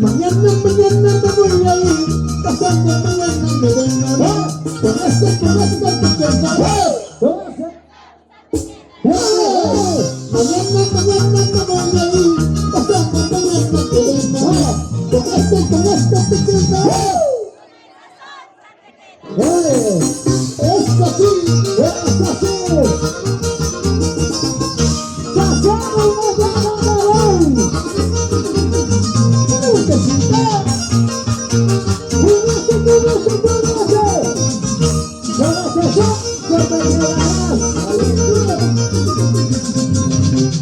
Mañana me voy a ir, pasando mañana me vengo, con ese que pensar. Mañana me voy a ir, pasando mañana me vengo, con ese que pensar. Esto sí, esto sí.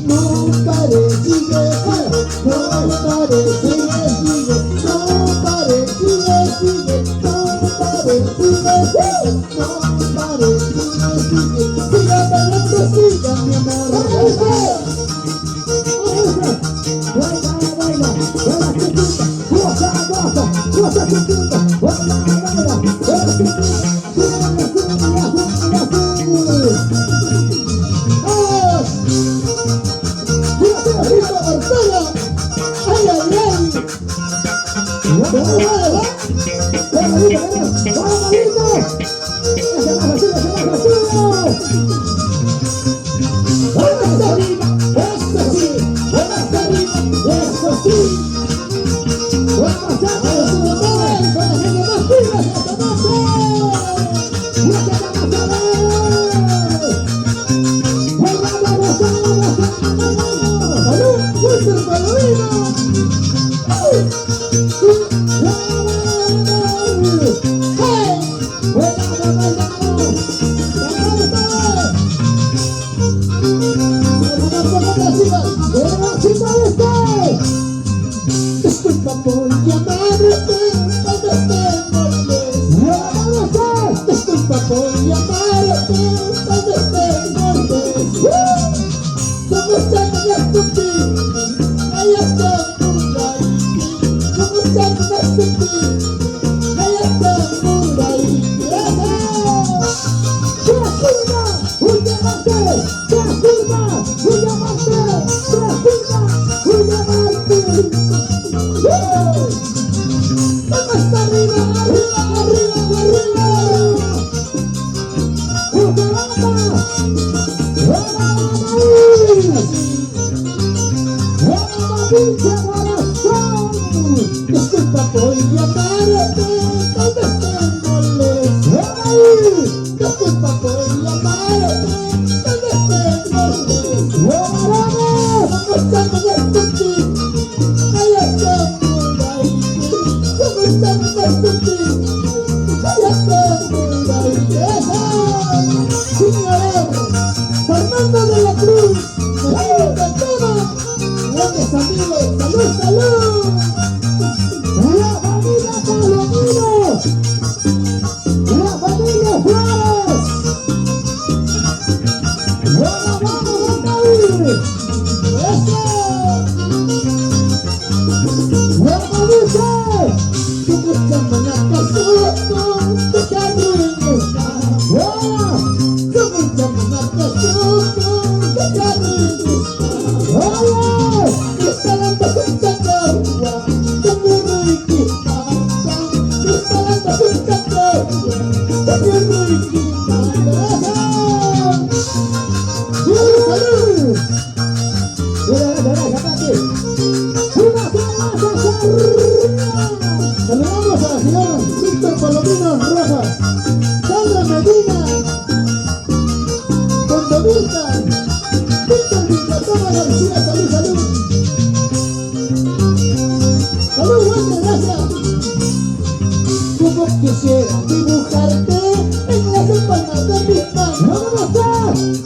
No pare, sigue, no pare, sigue, no pare, sigue, no pare, sigue, no pare, sigue, siga bailando, siga mi amor. Baila, baila, baila, chiquita, goza, goza, goza, chiquita, baila, baila, baila, chiquita. Disculpa por llamarte cuando te molestes. Disculpa por llamarte cuando te molestes. Somos amigas contigo, hay hasta por ahí. Somos amigas contigo, hay hasta por ahí. ¡Transforma! ¡Un diamante! ¡Transforma! ¡Un diamante! ¡Transforma! ¡Un diamante! ¡Vamos hasta arriba! ¡Arriba! ¡Arriba! ¡Arriba! ¡Una banda! ¡Una corazón! Disculpa por llamarte cuando te molestes. Disculpa por llamarte cuando te molestes. Vamos a ver contigo, hay hasta por ahí. Vamos a ver contigo, hay hasta por ahí. Señor Fernando de la Cruz, amigos de todo, grandes amigos, salud, salud. La familia Palomino, la familia Flores. Vamos, vamos, vamos. ¡Eso! ¡Vamos, dice! ¡Tu busca manata soto! ¡Tu carril está! ¡Oh! ¡Tu busca manata soto! ¡Tu carril está! ¡Oh! ¡Está dando cuenta causa! ¡Tu riqui pasa! ¡Está dando cuenta causa! ¡Tu riqui pasa! ¡Salud! Saludamos al señor Víctor Palomino Rojas, Sandra Medina, Condovita, Víctor Villatoma García, salud, salud. Salud, muchas gracias. Como quisiera dibujarte en las palmas de mis manos.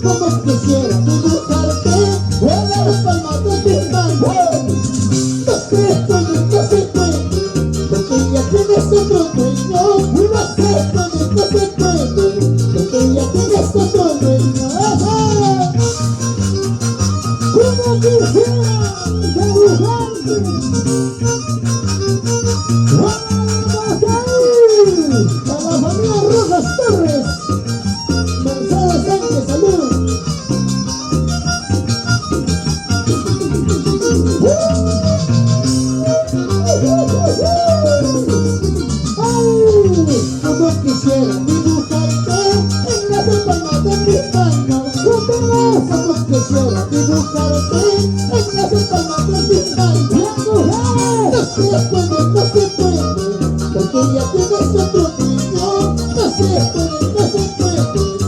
Como quisiera dibujarte en las palmas de mis manos. No sé, estoy en consecuente, porque ya tienes otro dueño. No sé, estoy en consecuente, porque ya quisiera dibujarte en las palmas de mis manos. Como quisiera dibujarte en las palmas de mis manos. No se puede, no se puede, porque ya tienes otro niño. No se puede, no se puede,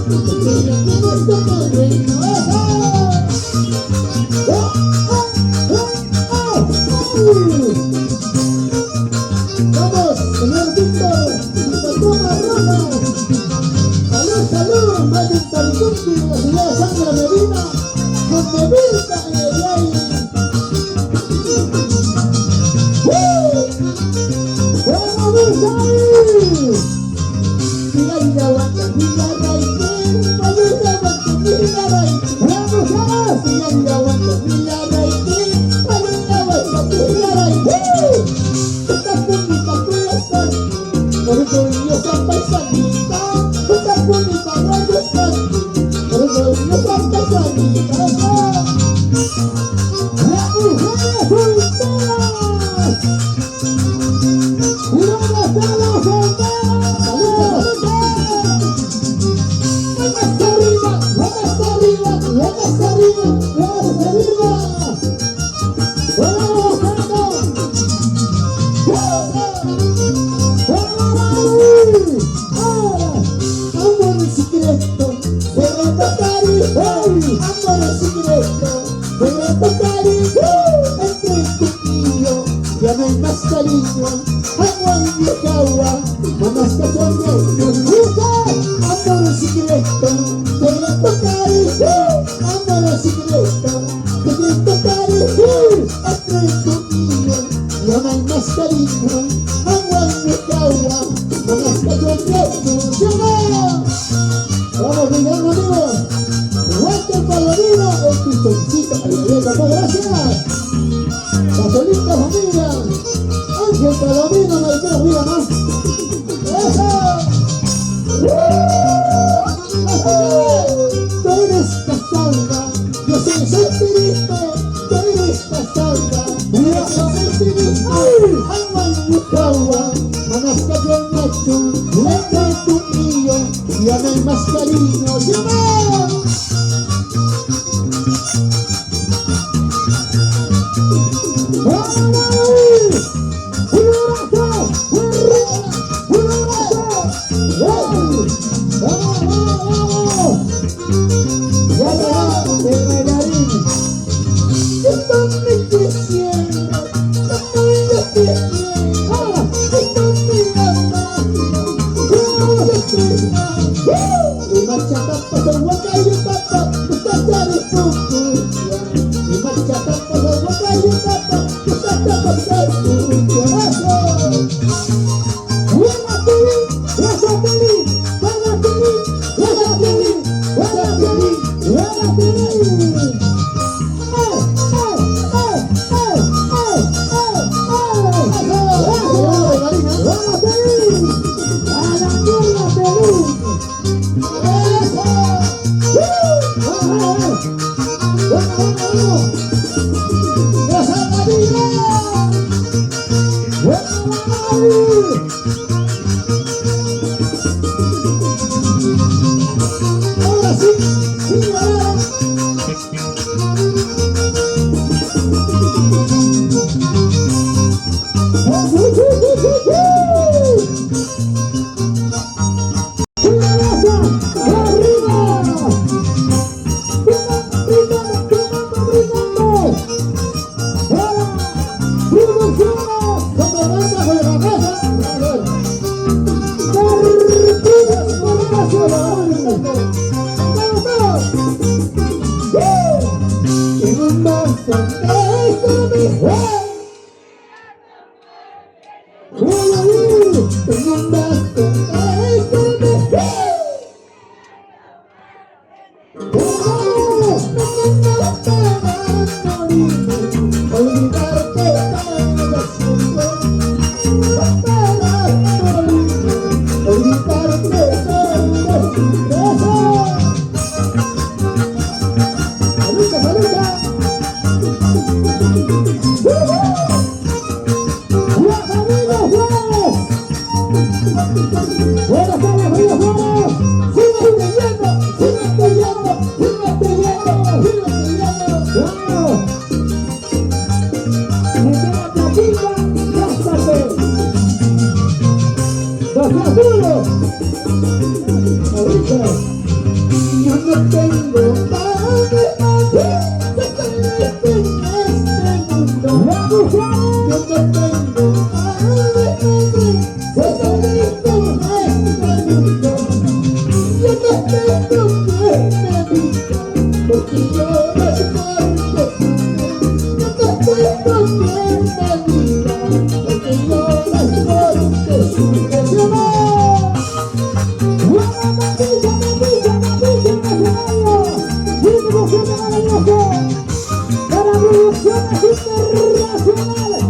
porque ya tienes otro niño. Vamos, señor Víctor, la toma roja. Salud, salud, Mayen Tarizumbi, la señora Sandra Medina, con Medina en el aire. ¡Vamos ahí! Mira, aguanta, mira, raíz, mira, aguanta, mira, raíz. ¡Vamos a! Mira, aguanta, mira, raíz, mira, aguanta, mira, raíz. Estás bonita, tú estás, orgullosa paisanita. Estás bonita, tú estás, orgullosa paisanita. ¡Las mujeres solteras! ¡Y dónde están las solteras! ¡Vamos arriba, vamos arriba, vamos arriba, vamos arriba! ¡Vamos, vamos! Amor en secreto, secreto cariño. Amor en secreto, secreto cariño. Entre tú y yo ya no hay más cariño. Agua y vieja agua, no más que sueño. Amor en secreto, secreto cariño. Amor en secreto, secreto cariño. Entre tú y yo ya no hay más cariño. Agua y vieja agua, no más que sueño. Vamos, mi gran amigo Walter Palomino, el pistoncito. Gracias. La solita familia Ángel Palomino, me dijeron arriba, ¿no? ¡Eso! Tú eres casada, yo soy solterito. Tú eres casada, yo soy solterito. Agua y mucha agua, manas que yo nacho. Entre tú y yo ya no hay más cariño. ¡Llama! Ahora sí, sí, ahora. Yo no tengo madre, madre, soy feliz en este mundo. Yo no tengo madre, madre, soy feliz en este mundo. Yo no tengo quien me diga, porque yo no soy fuerte. Yo no tengo quien me diga, porque yo no soy fuerte. Para producciones internacionales,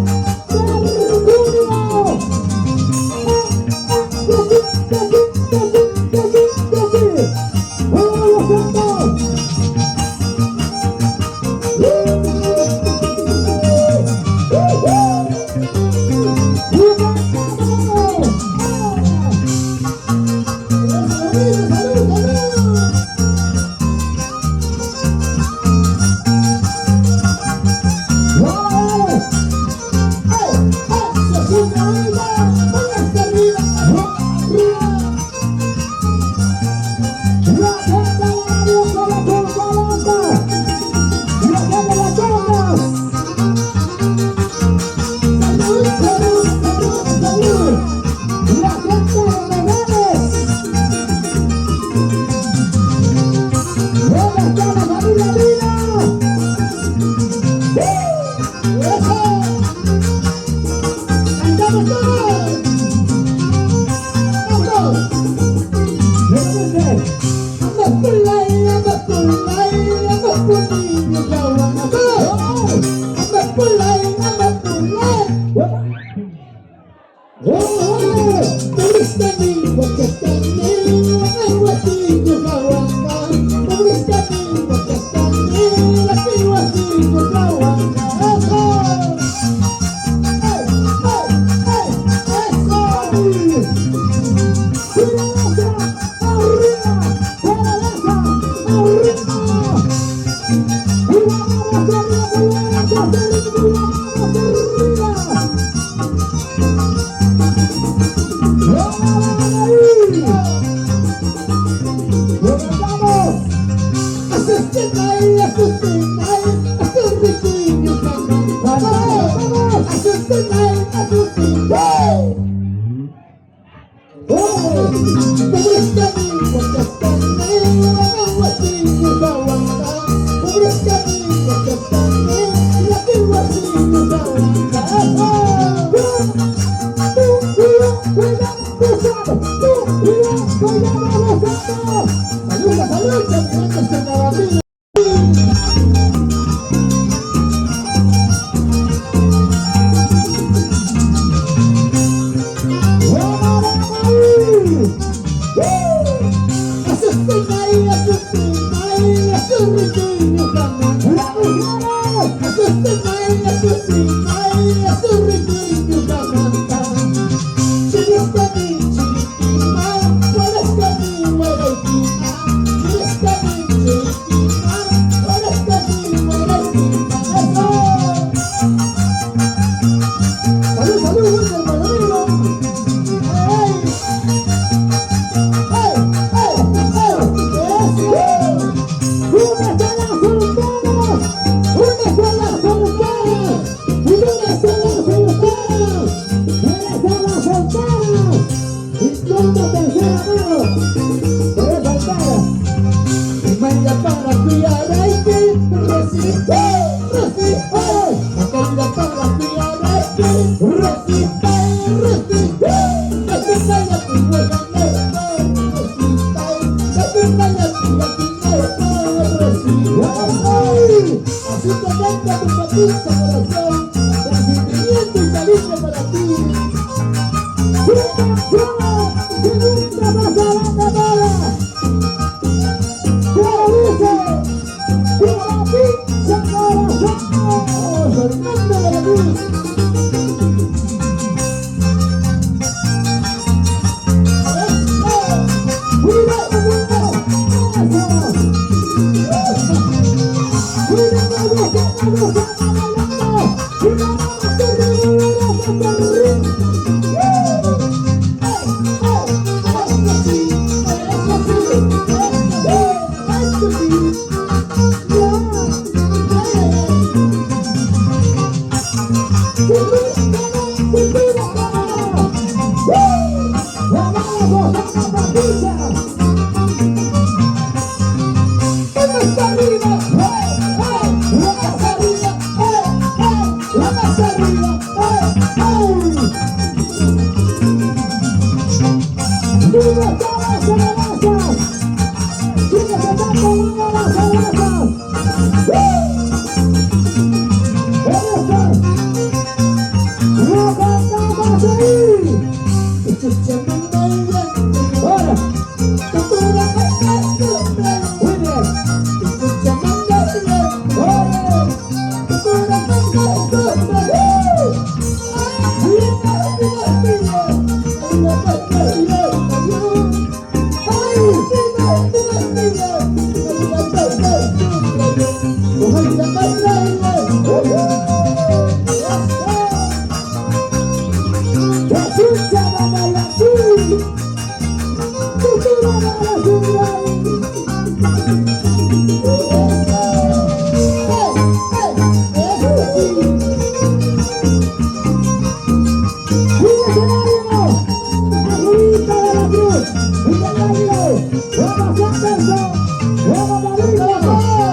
¡Vamos, Anderson! ¡Vamos, Marino! ¡Vamos!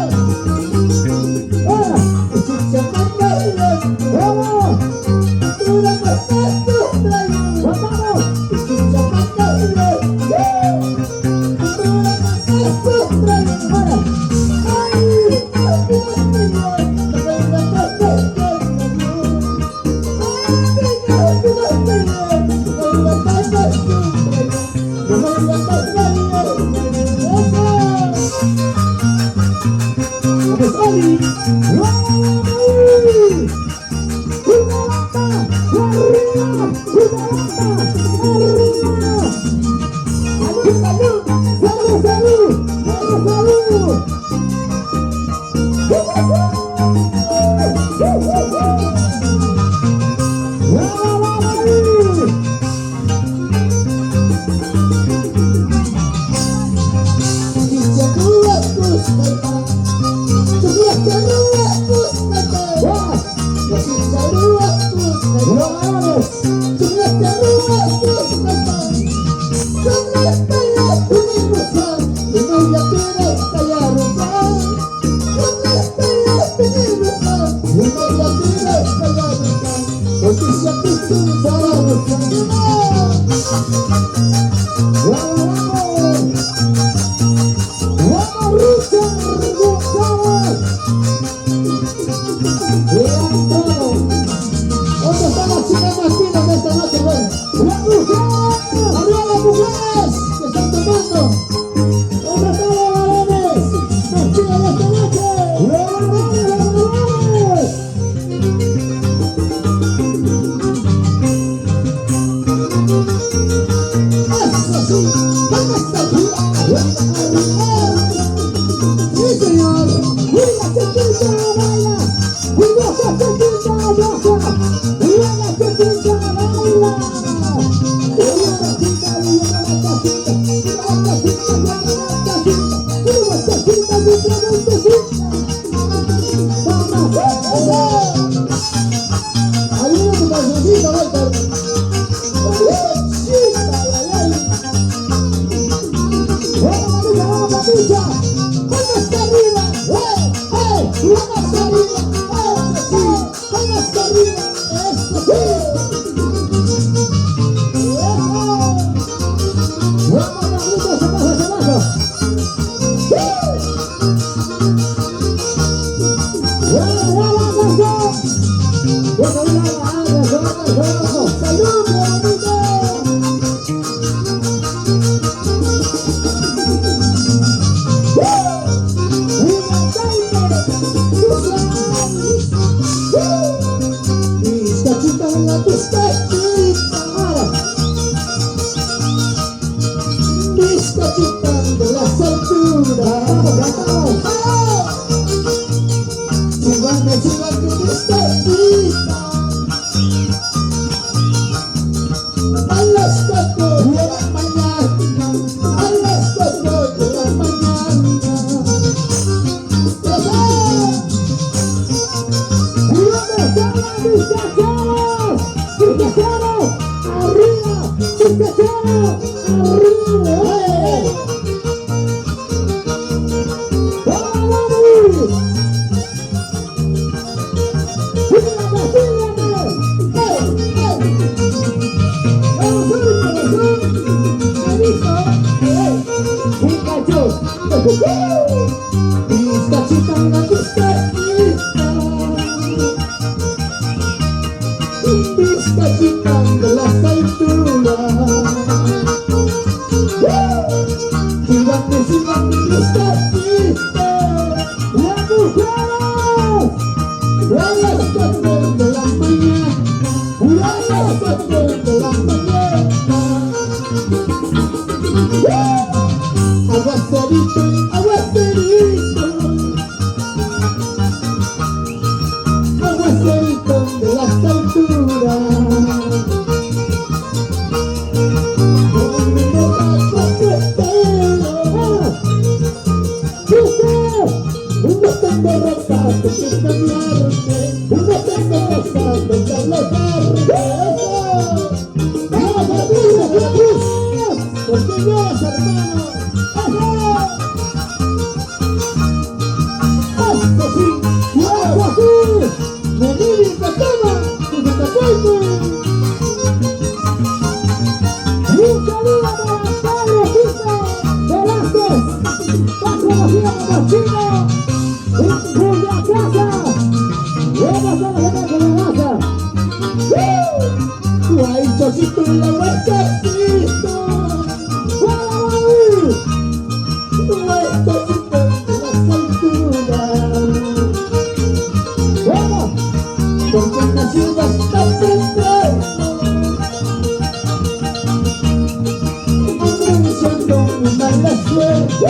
suerte,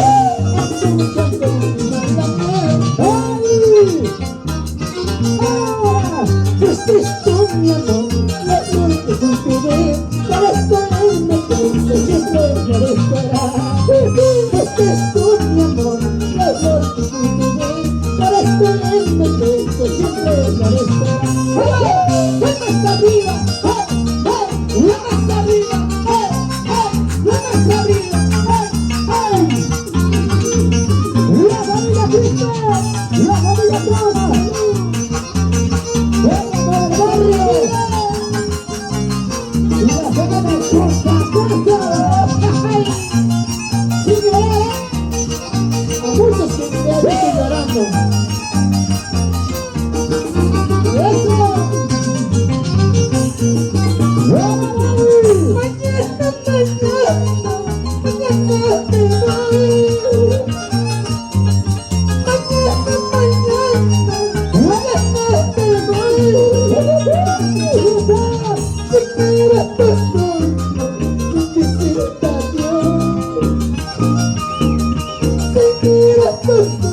escuchando una canción. Ahora, Fuiste tú, mi amor, la flor que cultivé, para estar en mi pecho siempre florecerá. Fuiste tú, mi amor, la flor que cultivé, para estar en mi pecho siempre florecerá. ¡Vamos arriba! ¡Vamos arriba! ¡Vamos arriba! la familia Cristo, la familia Plana. Y la gente de Costa Costa. ¡Sí, llorar! A muchos que me han visto llorando. ¡Eso! Mañana te voy. Mañana te voy. Mañana te voy. Te quiero tanto, que sienta Dios. Te quiero tanto,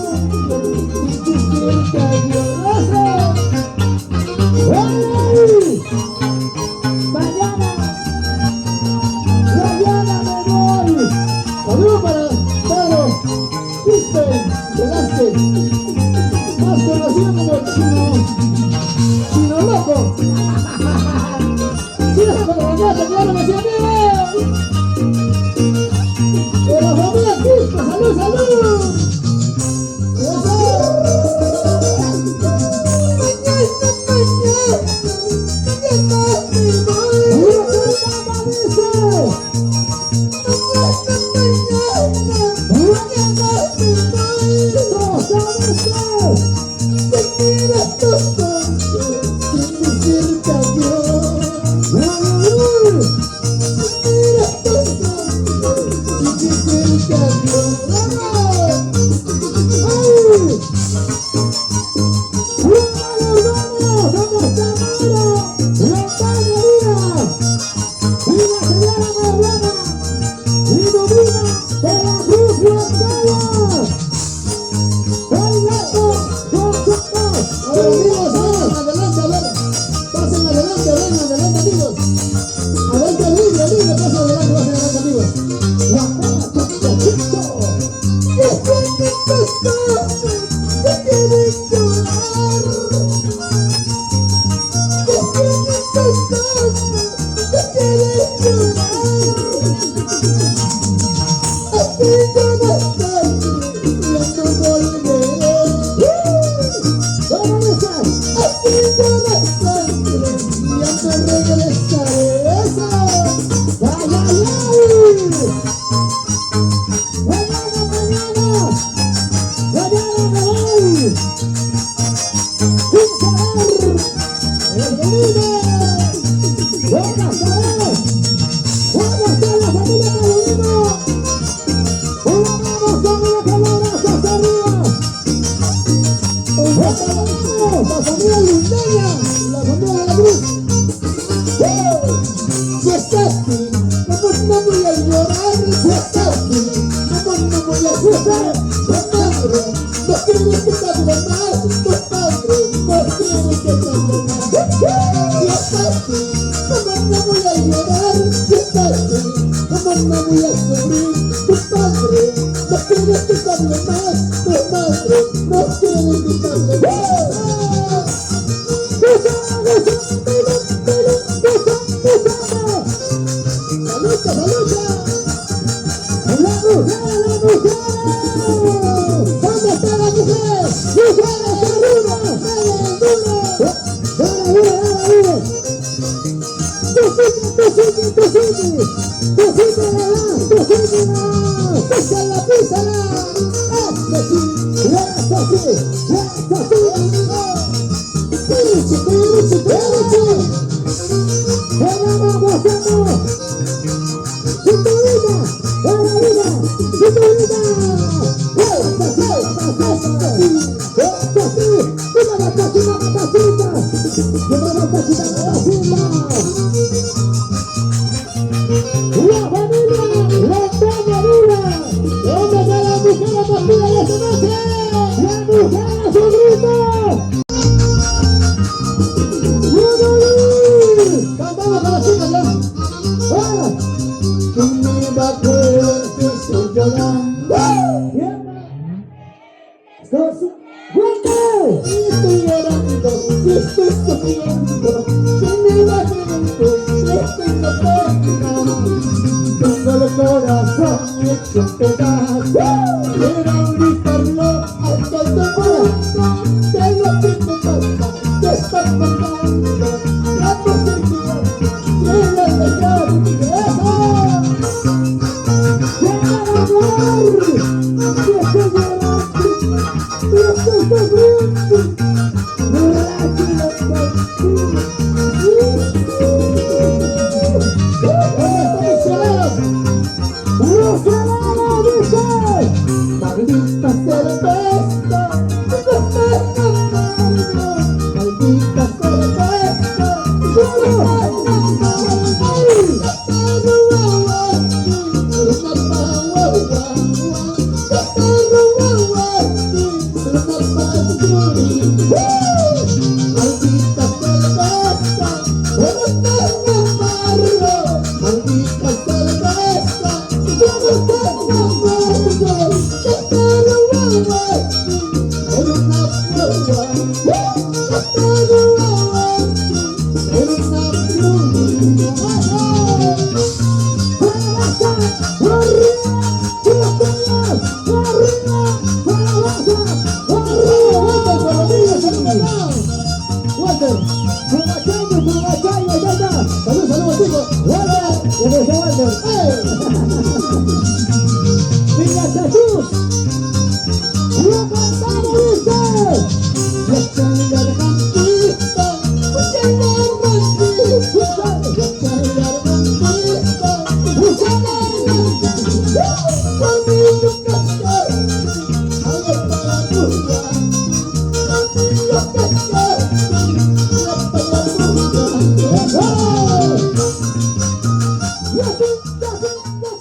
que sienta Dios. Mañana me voy. Saludos para Pedro Cristian Velázquez, más conocido como Chino Loco. Chino Loco de la casa, claro que sí, amigos. De la familia Cristo, salud, salud. Eso. La familia, la familia, esta noche. ¡La mujer a su grito! Cantamos con las chicas ya. ¡Ah! ¿Quién me va a creer que estoy llorando? Estoy llorando, si estoy sufriendo. ¿Quién me va a creer que estoy loca? Tengo el corazón hecho pedazos. Quiero gritarlo al todo de lo que te pasa, te está pasando. La posibilidad quiero dejar mi dejo. ¡Llega el amor!